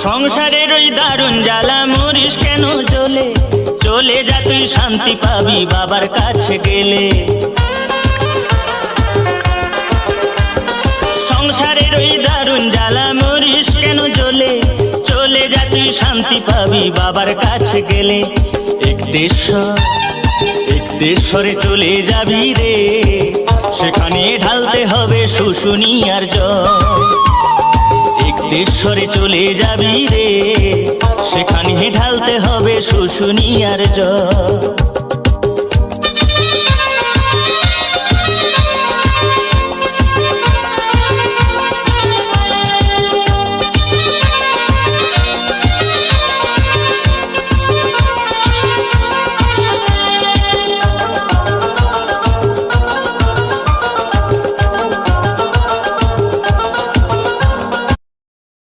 সংসারের ওই দারুণ জ্বালা মরিস কেন জ্বলে, চলে যা তুই শান্তি পাবি বাবার কাছে গেলে। সংসারের ওই দারুণ জ্বালা মরিস কেন জ্বলে, চলে যা তুই শান্তি পাবি বাবার কাছে গেলে। একদেশ্বরে চলে যাবি রে, সেখানে ঢালতে হবে শুশুনিয়ার জল। একদেশ্বরে চলে যাবি রে, সেখানে ঢালতে হবে শুশুনিয়ার জল।